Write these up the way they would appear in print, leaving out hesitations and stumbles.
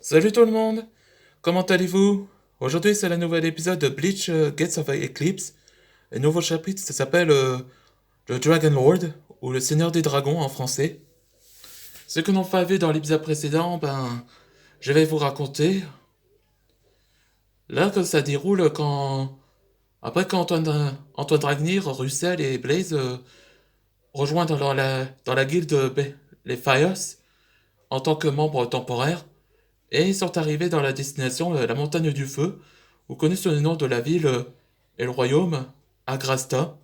Salut tout le monde, comment allez-vous? Aujourd'hui c'est le nouvel épisode de Bleach Gates of Eclipse. Le nouveau chapitre ça s'appelle le Dragon Lord ou le Seigneur des Dragons en français. Ce que n'ont pas vu dans l'épisode précédent, je vais vous raconter. Là que ça déroule quand après qu'Antoine Dragnir, Russell et Blaze rejoignent dans la guilde les Fires en tant que membres temporaires. Et ils sont arrivés dans la destination, la montagne du feu, ou connue sous le nom de la ville et le royaume, Agrasta.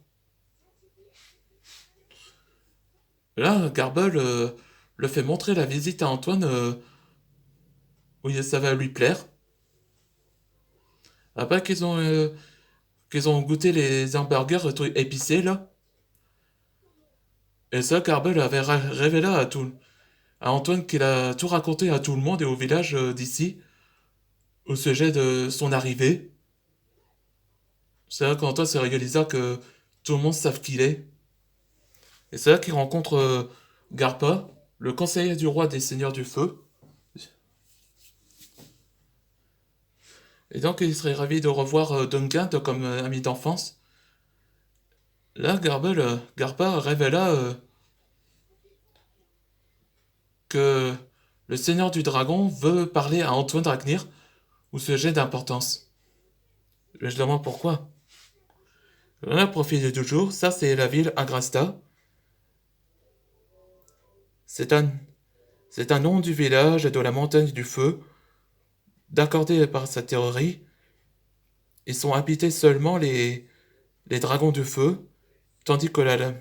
Là, Garble le fait montrer la visite à Antoine où ça va lui plaire. Après qu'ils ont goûté les hamburgers épicés, là. Et ça, Garble avait révélé à Antoine qu'il a tout raconté à tout le monde et au village d'ici, au sujet de son arrivée. C'est là qu'Antoine s'est réalisé que tout le monde savent qui il est. Et c'est là qu'il rencontre Garpa, le conseiller du roi des seigneurs du feu. Et donc il serait ravi de revoir Duncan comme ami d'enfance. Là, Garpa révéla que le seigneur du dragon veut parler à Antoine Dragnir au sujet d'importance. Je demande pourquoi. Là, profil du jour, ça c'est la ville Agrasta. C'est un, c'est un nom du village de la montagne du feu, d'accordé par sa théorie. Ils sont habités seulement les dragons du feu, tandis que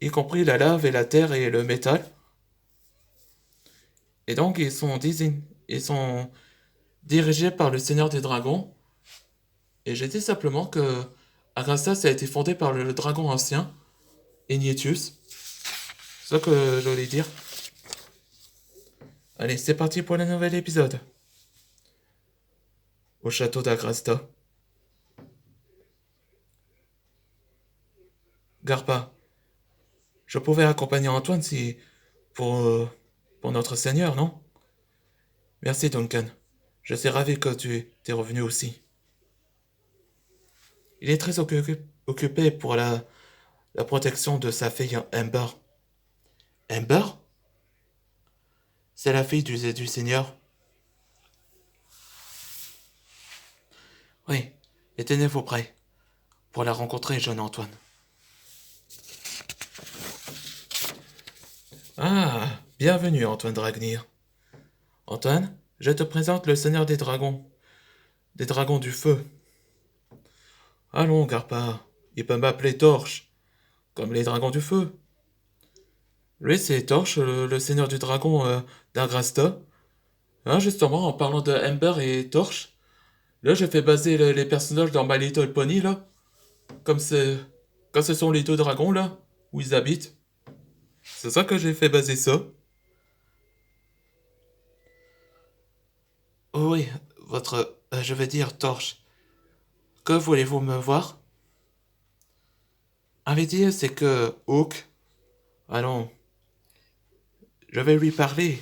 y compris la lave et la terre et le métal. Et donc ils sont dirigés par le Seigneur des Dragons. Et j'ai dit simplement que Arastas a été fondé par le dragon ancien, Enietius. C'est ça que je voulais dire. Allez, c'est parti pour le nouvel épisode. Au château d'Agrasta. Garpa, je pouvais accompagner Antoine si pour notre Seigneur, non? Merci Duncan. Je suis ravi que tu t'es revenu aussi. Il est très occupé pour la protection de sa fille Amber. Amber? C'est la fille du Seigneur. Oui, et tenez-vous prêts pour la rencontrer, jeune Antoine. Ah, bienvenue Antoine Dragnir. Antoine, je te présente le Seigneur des dragons du feu. Allons, Garpa, il peut m'appeler Torche, comme les dragons du feu. Lui, c'est Torche, le Seigneur du dragon d'Agrasta. Ah, justement, en parlant de Amber et Torche, là, j'ai fait baser les personnages dans My Little Pony, là. Comme c'est... Quand ce sont les deux dragons, là, où ils habitent. C'est ça que j'ai fait baser ça. Oh oui, je vais dire, Torche. Que voulez-vous me voir? À vrai dire, c'est que Hook... Allons, je vais lui parler.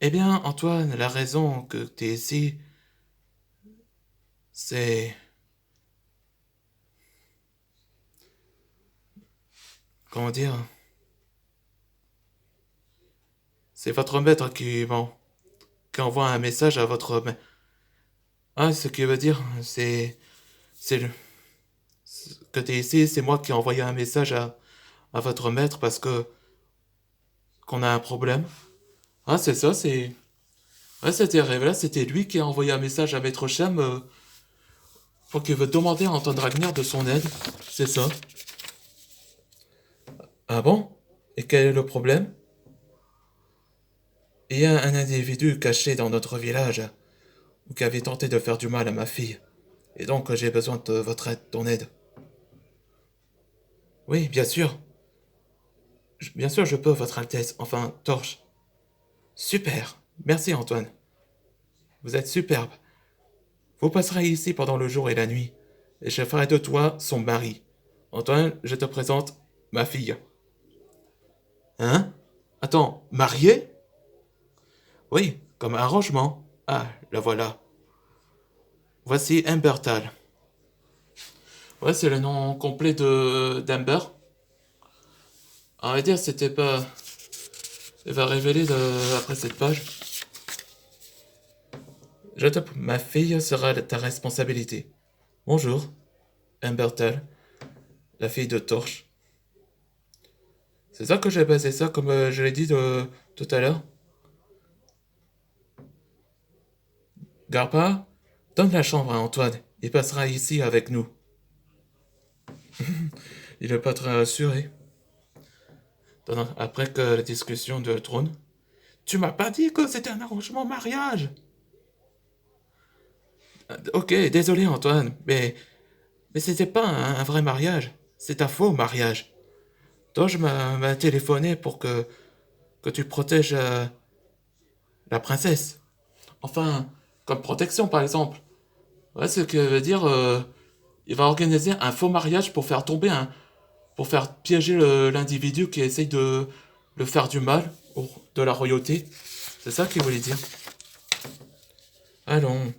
Eh bien, Antoine, la raison que tu es ici, c'est... Comment dire? C'est votre maître qui envoie un message à votre... Ah, ce qui veut dire, c'est le... Que tu es ici, c'est moi qui ai envoyé un message à votre maître parce que... qu'on a un problème. Ah, c'est ça, c'est... Ouais, c'était là, c'était lui qui a envoyé un message à Maître Shem pour qu'il veut demander à Antoine Ragnar de son aide. C'est ça. Ah bon? Et quel est le problème? Il y a un individu caché dans notre village qui avait tenté de faire du mal à ma fille. Et donc j'ai besoin de votre aide, ton aide. Oui, bien sûr. Bien sûr, je peux, Votre Altesse. Enfin, Torche. Super. Merci, Antoine. Vous êtes superbe. Vous passerez ici pendant le jour et la nuit. Et je ferai de toi son mari. Antoine, je te présente ma fille. Hein? Attends, mariée? Oui, Comme arrangement. Ah, la voilà. Voici Embertal. Ouais, c'est le nom complet de d'Amber. On va dire, c'était pas. Elle va révéler après cette page. Ma fille sera ta responsabilité. Bonjour, Embertal, la fille de Torche. C'est ça que j'ai passé ça, comme je l'ai dit tout à l'heure. Garpa, donne la chambre à Antoine. Il passera ici avec nous. Il n'est pas très rassuré. Après que la discussion de trône. Tu m'as pas dit que c'était un arrangement mariage. Ok, désolé Antoine, mais c'était pas un vrai mariage. C'est un faux mariage. Doge m'a téléphoné pour que tu protèges la princesse. Enfin, comme protection par exemple. Ouais, ce qui veut dire, il va organiser un faux mariage pour faire tomber pour faire piéger l'individu qui essaye de le faire du mal, de la royauté. C'est ça qu'il voulait dire. Allons,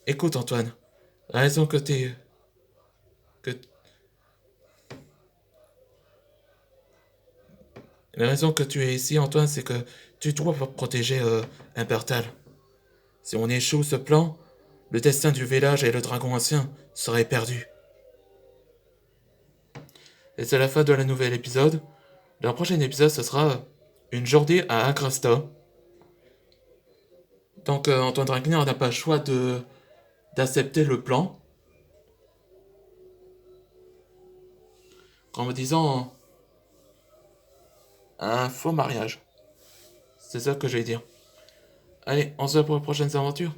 écoute Antoine, la raison que la raison que tu es ici Antoine, c'est que tu dois protéger Impertal. Si on échoue ce plan, le destin du village et le dragon ancien seraient perdus. Et c'est la fin de la nouvelle épisode. Le prochain épisode, ce sera une journée à Agrasta. Donc Antoine Dragnir n'a pas le choix d'accepter le plan. En me disant un faux mariage. C'est ça que je vais dire. Allez, on se voit pour les prochaines aventures.